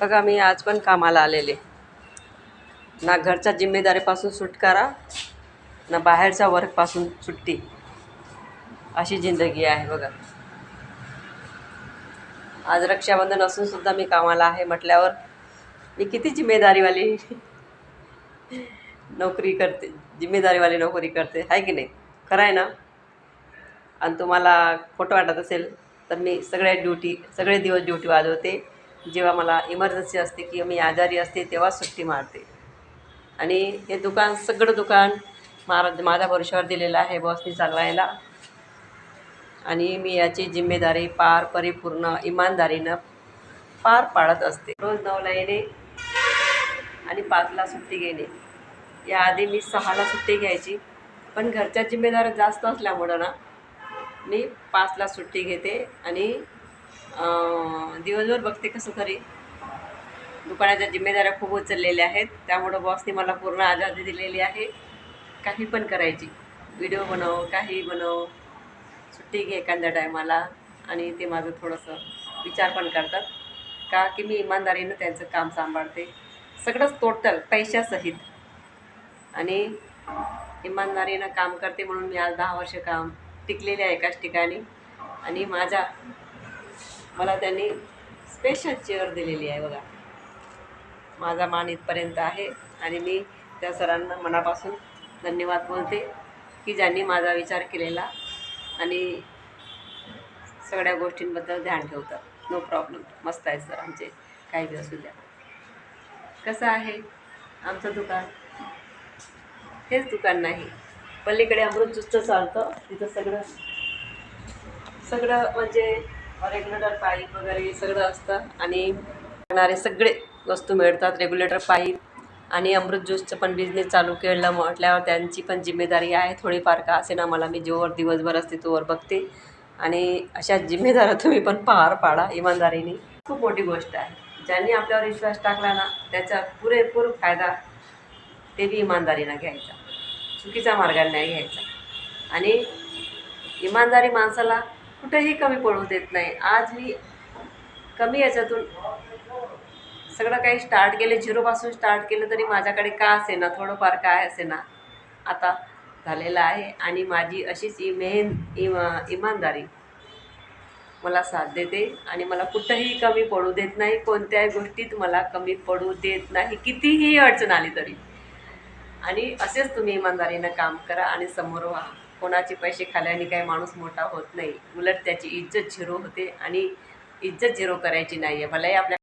बघा मी आज पण कामाला आलेले ना, घरच्या जिम्मेदारीपासून सुटकारा ना बाहेरच्या वर्कपासून सुट्टी, अशी जिंदगी आहे बघा. आज रक्षाबंधन असून सुद्धा मी कामाला आहे म्हटल्यावर मी किती जिम्मेदारीवाली नोकरी करते, जिम्मेदारीवाली नोकरी करते, आहे की नाही? खरं आहे ना? आणि तुम्हाला खोटं वाटत असेल तर मी सगळे दिवस ड्युटी वाजवते. जेव्हा मला इमर्जन्सी असते की मी आजारी असते तेव्हा सुट्टी मारते. आणि हे सगळं दुकान माझ्या भरोश्यावर दिलेलं आहे बॉसनी चालवायला. आणि मी याची जिम्मेदारी परिपूर्ण इमानदारीनं पार पाडत असते. रोज 9ला येणे आणि 5ला सुट्टी घेणे. याआधी मी 6ला सुट्टी घ्यायची, पण घरच्या जिम्मेदाऱ्या जास्त असल्यामुळं ना मी 5ला सुट्टी घेते आणि दिवसभर बघते कसं तरी. दुकानाच्या जिम्मेदाऱ्या खूप उचललेल्या आहेत, त्यामुळं बॉसने मला पूर्ण आझादी दिलेली आहे. काही पण करायची, व्हिडिओ बनव, काही बनव, सुट्टी घे एखाद्या टायमाला. आणि ते माझं थोडंसं विचार पण करतात का की मी इमानदारीनं त्यांचं काम सांभाळते, सगळंच टोटल पैशासहित. आणि इमानदारीनं काम करते म्हणून मी आज 10 वर्ष काम टिकलेले आहे एकाच ठिकाणी. आणि मला त्यांनी स्पेशल चेअर दिलेली आहे बघा. माझा मान इथपर्यंत आहे आणि मी त्या सरांना मनापासून धन्यवाद बोलते की ज्यांनी माझा विचार केलेला आणि सगळ्या गोष्टींबद्दल ध्यान ठेवतात. नो प्रॉब्लेम, मस्त आहे सर आमचे, काही बी असू द्या. कसं आहे आमचं दुकान? हेच दुकान नाही, पलीकडे अमृत ज्यूसचं चालतं. तिथं सगळं म्हणजे रेग्युलेटर पाईप वगैरे सगळं असतं आणि लागणारे सगळे वस्तू मिळतात. रेग्युलेटर पाईप आणि अमृत ज्यूसचं पण बिझनेस चालू केलं म्हटल्यावर त्यांची पण जिम्मेदारी आहे थोडीफार का असे ना. मला मी जोवर दिवसभर असते तोवर बघते. आणि अशा जिम्मेदाऱ्या तुम्ही पण पार पाडा इमानदारीने. खूप मोठी गोष्ट आहे. ज्यांनी आपल्यावर विश्वास टाकला ना त्याचा पुरेपूर फायदा ते बी इमानदारीनं घ्यायचा, चुकीच्या मार्गाने नाही घ्यायचा. आणि इमानदारी माणसाला कुठेही कमी पडू देत नाही. आज मी कमी याच्यातून सगळं काही स्टार्ट केलं, झिरोपासून स्टार्ट केलं, तरी माझ्याकडे का असे ना थोडंफार काय असे ना आता झालेलं आहे. आणि माझी अशीच इमानदारी मला साथ देते आणि मला कुठंही कमी पडू देत नाही. कोणत्याही गोष्टीत मला कमी पडू देत नाही, कितीही अडचण आली तरी. आणि असेच तुम्ही इमानदारीनं काम करा आणि समोर व्हा. कोणाचे पैसे खाल्याने काही माणूस मोठा होत नाही, उलट त्याची इज्जत झिरो होते. आणि इज्जत झिरो करायची नाही आहे. भलाही आपल्या